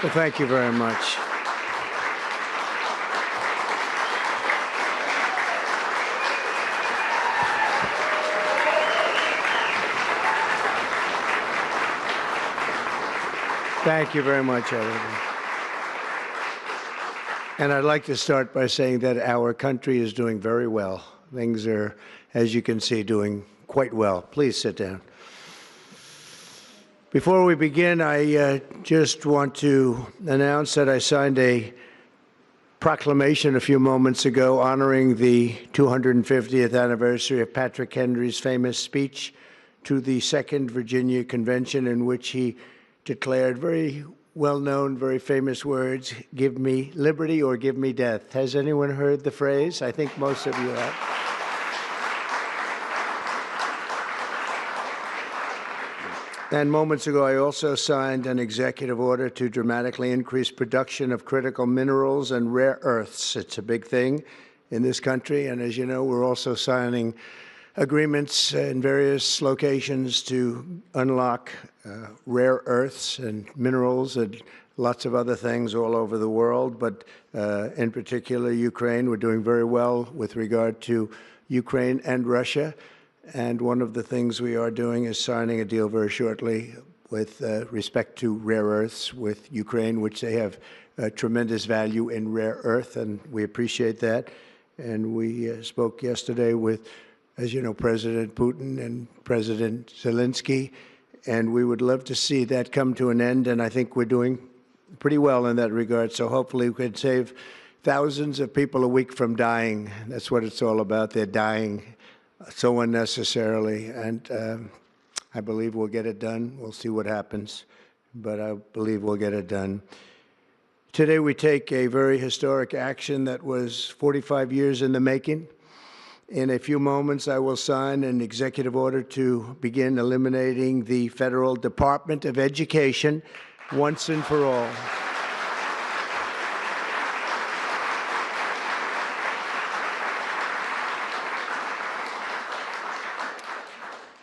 Well, thank you very much. Thank you very much, everyone. And I'd like to start by saying that our country is doing very well. Things are, as you can see, doing quite well. Please sit down. Before we begin, I just want to announce that I signed a proclamation a few moments ago honoring the 250th anniversary of Patrick Henry's famous speech to the Second Virginia Convention, in which he declared very well-known, very famous words, "Give me liberty or give me death." Has anyone heard the phrase? I think most of you have. And moments ago, I also signed an executive order to dramatically increase production of critical minerals and rare earths. It's a big thing in this country, and as you know, we're also signing agreements in various locations to unlock rare earths and minerals and lots of other things all over the world, but in particular Ukraine. We're doing very well with regard to Ukraine and Russia. And one of the things we are doing is signing a deal very shortly with respect to rare earths with Ukraine, which they have tremendous value in rare earth, and we appreciate that. And we spoke yesterday with, as you know, President Putin and President Zelensky, and we would love to see that come to an end, and I think we're doing pretty well in that regard. So hopefully we could save thousands of people a week from dying. That's what it's all about. They're dying so unnecessarily, and I believe we'll get it done. We'll see what happens, but I believe we'll get it done. Today we take a very historic action that was 45 years in the making. In a few moments, I will sign an executive order to begin eliminating the Federal Department of Education once and for all.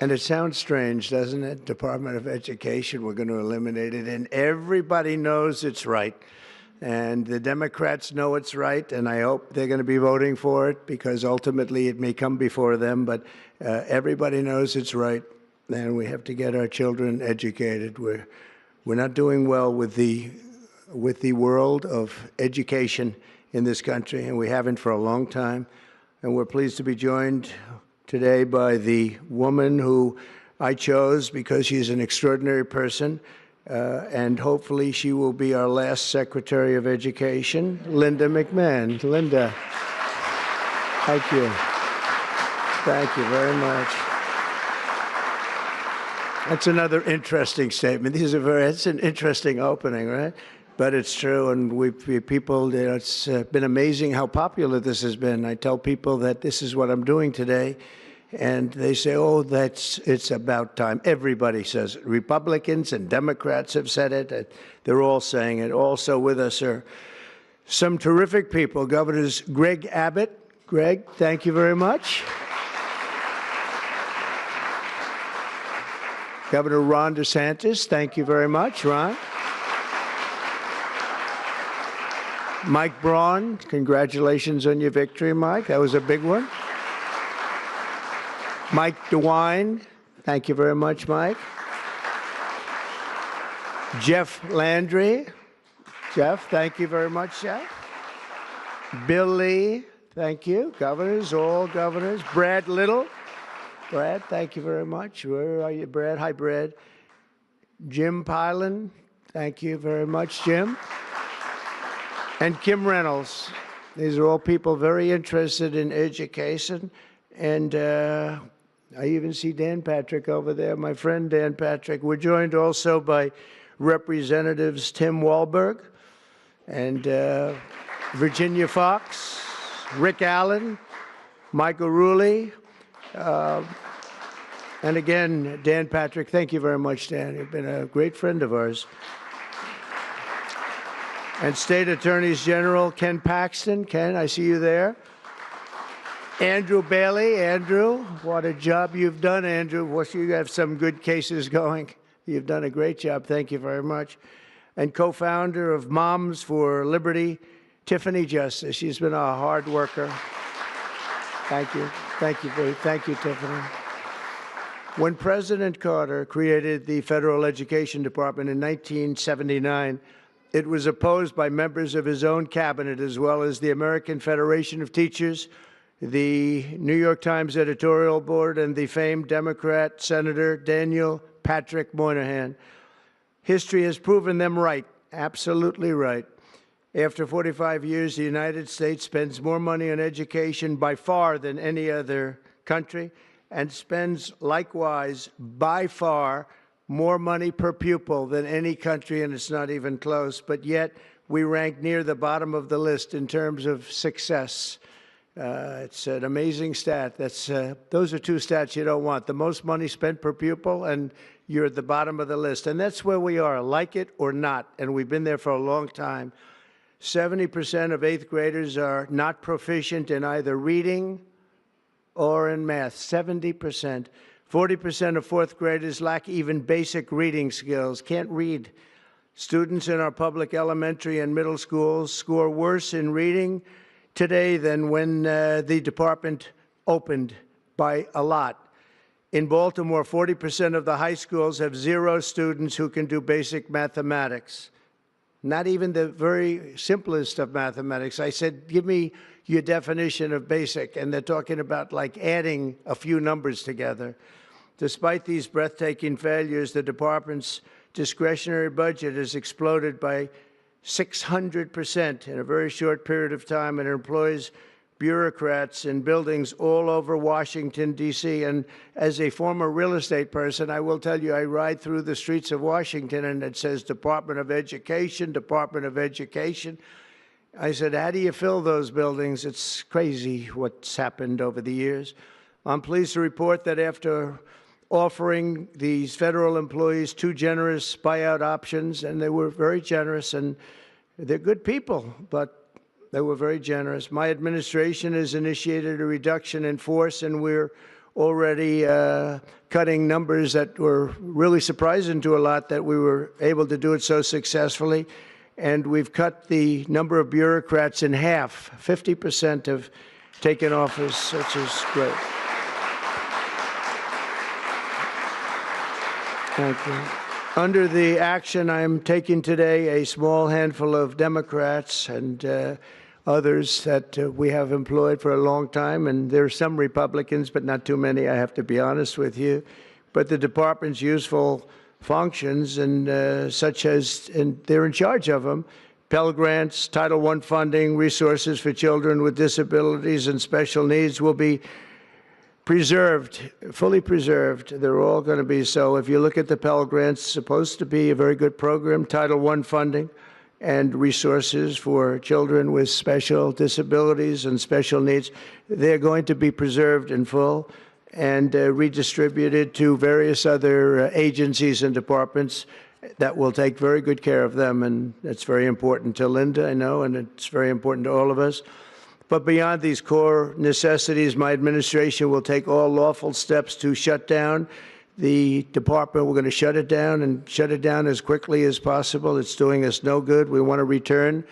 And it sounds strange, doesn't it? Department of Education, we're going to eliminate it. And everybody knows it's right. And the Democrats know it's right, and I hope they're going to be voting for it, because ultimately it may come before them. But everybody knows it's right, and we have to get our children educated. We're not doing well with the world of education in this country, and we haven't for a long time. And we're pleased to be joined today by the woman who I chose because she's an extraordinary person, and hopefully she will be our last Secretary of Education, Linda McMahon. Linda, thank you. Thank you very much. That's another interesting statement. It's an interesting opening, right? But it's true, and people, it's been amazing how popular this has been. I tell people that this is what I'm doing today, and they say, oh, it's about time. Everybody says it. Republicans and Democrats have said it. They're all saying it. Also with us are some terrific people. Governors Greg Abbott. Greg, thank you very much. Governor Ron DeSantis, thank you very much, Ron. Mike Braun, congratulations on your victory, Mike. That was a big one. Mike DeWine, thank you very much, Mike. Jeff Landry. Jeff, thank you very much, Jeff. Bill Lee, thank you. Governors, all governors. Brad Little. Brad, thank you very much. Where are you, Brad? Hi, Brad. Jim Pilan, thank you very much, Jim. And Kim Reynolds. These are all people very interested in education. And I even see Dan Patrick over there, my friend Dan Patrick. We're joined also by Representatives Tim Walberg and Virginia Fox, Rick Allen, Michael Rulli, and again, Dan Patrick. Thank you very much, Dan. You've been a great friend of ours. And State Attorneys General Ken Paxton. Ken, I see you there. Andrew Bailey. Andrew, what a job you've done, Andrew. You have some good cases going. You've done a great job. Thank you very much. and co-founder of Moms for Liberty, Tiffany Justice. She's been a hard worker. Thank you. Thank you, Tiffany. When President Carter created the Federal Education Department in 1979, it was opposed by members of his own cabinet, as well as the American Federation of Teachers, the New York Times editorial board, and the famed Democrat Senator Daniel Patrick Moynihan. History has proven them right, absolutely right. After 45 years, the United States spends more money on education by far than any other country, and spends likewise by far more money per pupil than any country, and it's not even close. But yet we rank near the bottom of the list in terms of success. It's an amazing stat. Those are two stats you don't want: the most money spent per pupil, and you're at the bottom of the list. And that's where we are, like it or not, and we've been there for a long time. 70% of 8th graders are not proficient in either reading or in math. 70%. 40% of 4th graders lack even basic reading skills, can't read. Students in our public elementary and middle schools score worse in reading today than when the department opened, by a lot. In Baltimore, 40% of the high schools have 0 students who can do basic mathematics. Not even the very simplest of mathematics. I said, give me your definition of basic, and they're talking about like adding a few numbers together. Despite these breathtaking failures, the department's discretionary budget has exploded by 600% in a very short period of time, and it employs bureaucrats in buildings all over Washington, D.C. And as a former real estate person, I will tell you, I ride through the streets of Washington, and it says Department of Education, Department of Education. I said, how do you fill those buildings? It's crazy what's happened over the years. I'm pleased to report that after offering these federal employees 2 generous buyout options, and they were very generous, and they're good people, but they were very generous. My administration has initiated a reduction in force, and we're already cutting numbers that were really surprising to a lot, that we were able to do it so successfully. And we've cut the number of bureaucrats in half. 50% have taken office, which is great. Thank you. Under the action I'm taking today, a small handful of Democrats and others that we have employed for a long time, and there are some Republicans, but not too many, I have to be honest with you. But the department's useful functions, and such as, and they're in charge of them: Pell Grants, Title I funding, resources for children with disabilities and special needs will be preserved, fully preserved. They're all going to be so. If you look at the Pell Grants, it's supposed to be a very good program. Title I funding and resources for children with special disabilities and special needs, they're going to be preserved in full and redistributed to various other agencies and departments that will take very good care of them. And that's very important to Linda, I know, and it's very important to all of us. But beyond these core necessities, my administration will take all lawful steps to shut down the department. We're going to shut it down, and shut it down as quickly as possible. It's doing us no good. We want to return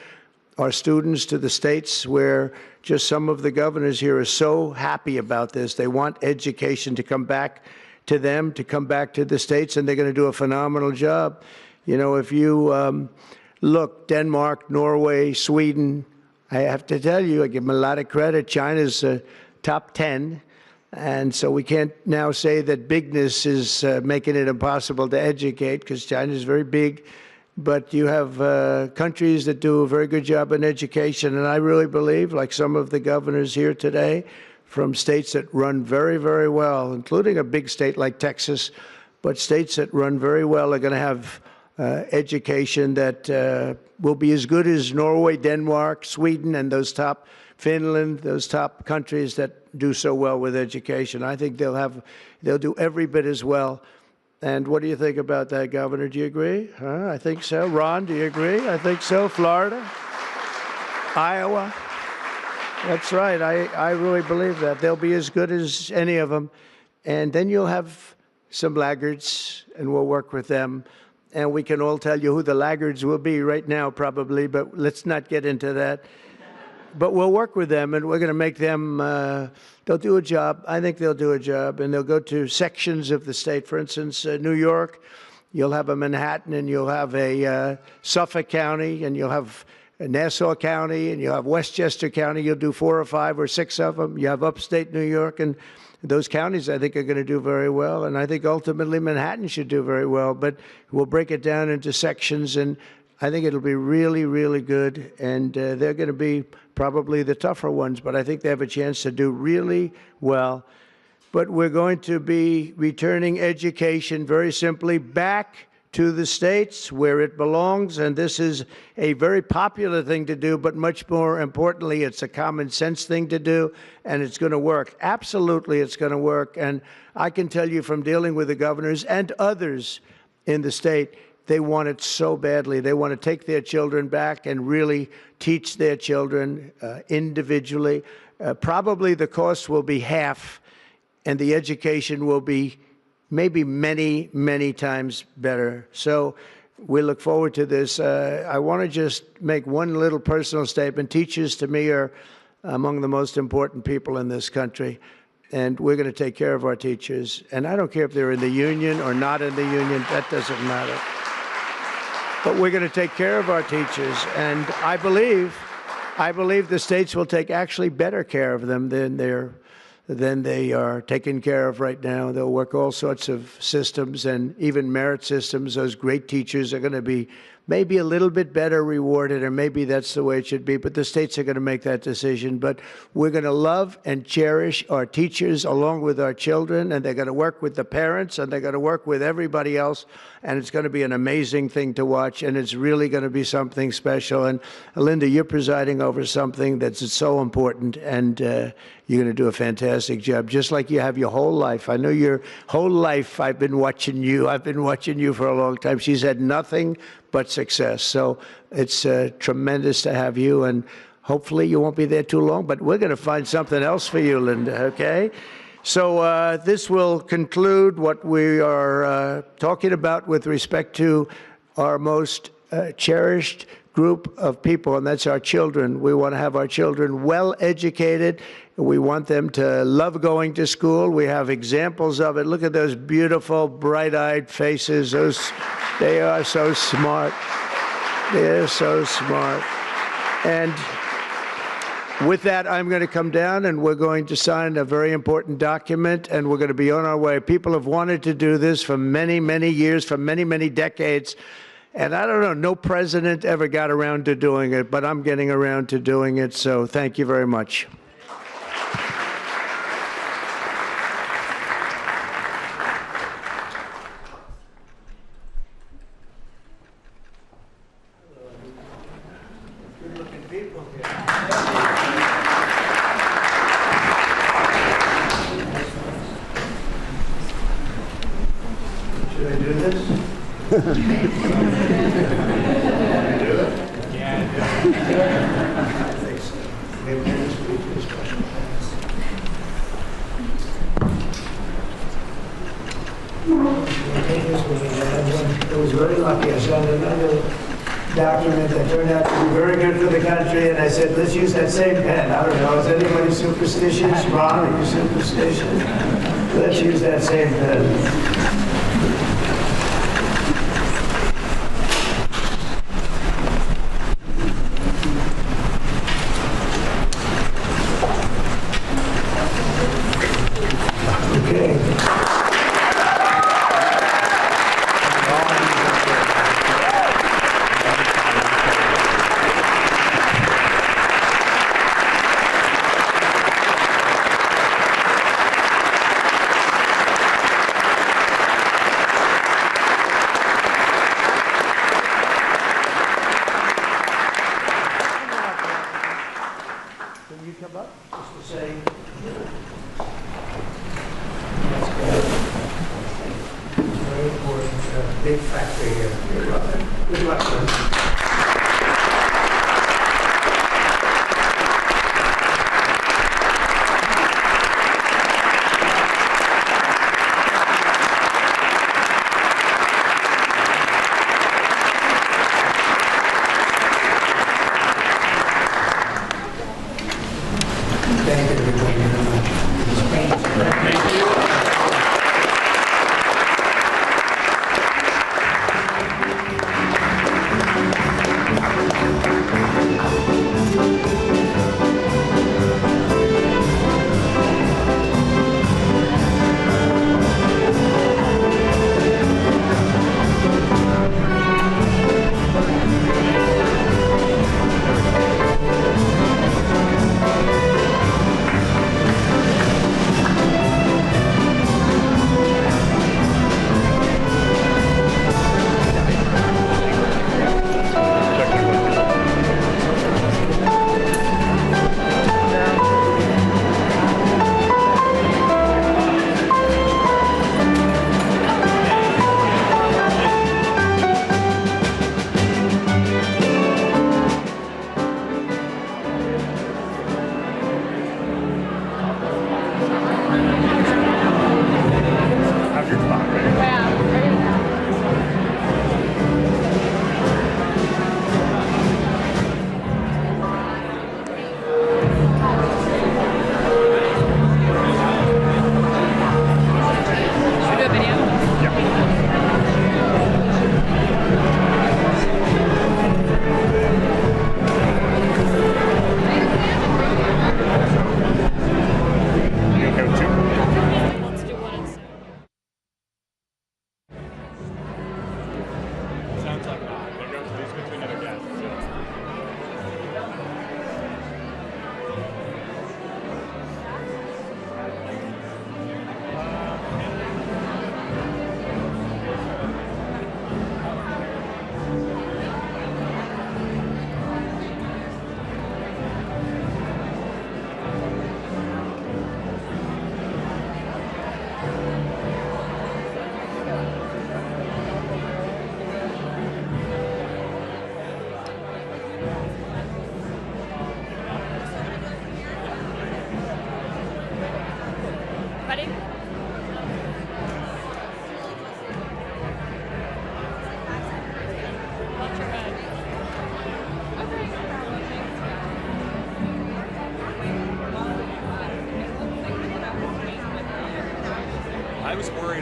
our students to the states, where just some of the governors here are so happy about this. They want education to come back to them, to come back to the states, and they're going to do a phenomenal job. You know, if you look, Denmark, Norway, Sweden, I have to tell you, I give them a lot of credit. China's top 10. And so we can't now say that bigness is making it impossible to educate, because China is very big. But you have countries that do a very good job in education. And I really believe, like some of the governors here today, from states that run very, very well, including a big state like Texas, but states that run very well are going to have education that will be as good as Norway, Denmark, Sweden, and those top, Finland, those top countries that do so well with education. I think they'll do every bit as well. And what do you think about that, Governor? Do you agree? I think so. Ron, do you agree? I think so. Florida? Iowa? That's right. I really believe that. They'll be as good as any of them. And then you'll have some laggards, and we'll work with them. and we can all tell you who the laggards will be right now, probably, but let's not get into that. But we'll work with them, and we're going to make them, they'll do a job. I think they'll do a job, and they'll go to sections of the state. For instance, New York, you'll have a Manhattan, and you'll have a Suffolk County, and you'll have Nassau County, and you'll have Westchester County. You'll do 4 or 5 or 6 of them. You have upstate New York, and those counties, I think, are going to do very well. And I think ultimately Manhattan should do very well. But we'll break it down into sections, and I think it'll be really, really good. And they're going to be probably the tougher ones, but I think they have a chance to do really well. But we're going to be returning education very simply back to the states where it belongs, and this is a very popular thing to do, but much more importantly, it's a common sense thing to do, and it's going to work. Absolutely, it's going to work, and I can tell you from dealing with the governors and others in the state, they want it so badly. They want to take their children back and really teach their children individually. Probably the cost will be half, and the education will be maybe many, many times better. So we look forward to this. I want to just make one little personal statement. Teachers, to me, are among the most important people in this country, and we're going to take care of our teachers. And I don't care if they're in the union or not in the union. That doesn't matter. But we're going to take care of our teachers, and I believe the states will take actually better care of them than they are taken care of right now. They'll work all sorts of systems and even merit systems. Those great teachers are going to be maybe a little bit better rewarded, or maybe that's the way it should be, but the states are going to make that decision. But we're going to love and cherish our teachers along with our children, and they're going to work with the parents, and they're going to work with everybody else, and it's going to be an amazing thing to watch, and it's really going to be something special. And Linda, you're presiding over something that's so important, and you're going to do a fantastic job, just like you have your whole life. I know your whole life I've been watching you. I've been watching you for a long time. She's had nothing but success. So it's tremendous to have you, and hopefully you won't be there too long, but we're going to find something else for you, Linda, okay? So this will conclude what we are talking about with respect to our most cherished group of people, and that's our children. We want to have our children well educated. We want them to love going to school. We have examples of it. Look at those beautiful, bright-eyed faces. They are so smart. They're so smart. And with that, I'm going to come down, and we're going to sign a very important document, and we're going to be on our way. People have wanted to do this for many, many years, for many, many decades. And I don't know, no president ever got around to doing it, but I'm getting around to doing it, so thank you very much. Good-looking people here. Should I do this? Do it? Yeah, I think so. Maybe this week is special. It was very lucky. I signed another document that turned out to be very good for the country, and I said, let's use that same pen. I don't know, is anybody superstitious? Ron, are you superstitious? Let's use that same pen. Big factory here. Good luck, sir.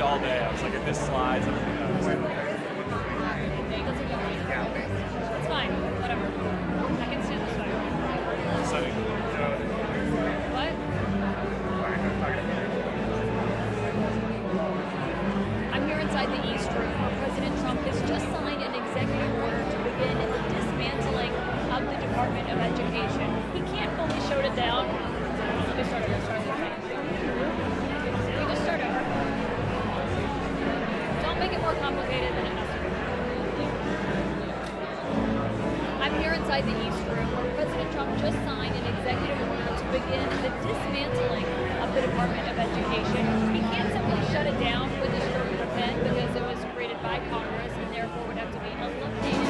all day. I was like, if this slides, I'm gonna It's fine. Whatever. I can stand this way. What? I'm here inside the East Room where President Trump has just signed an executive order to begin the dismantling of the Department of Education. He can't fully show it down. Let me start over. We just start over. Don't make it more complicated than it has to be. I'm here inside the East Room where President Trump just signed an executive order to begin the dismantling of the Department of Education. He can't simply shut it down with a stroke of a pen because it was created by Congress and therefore would have to be eliminated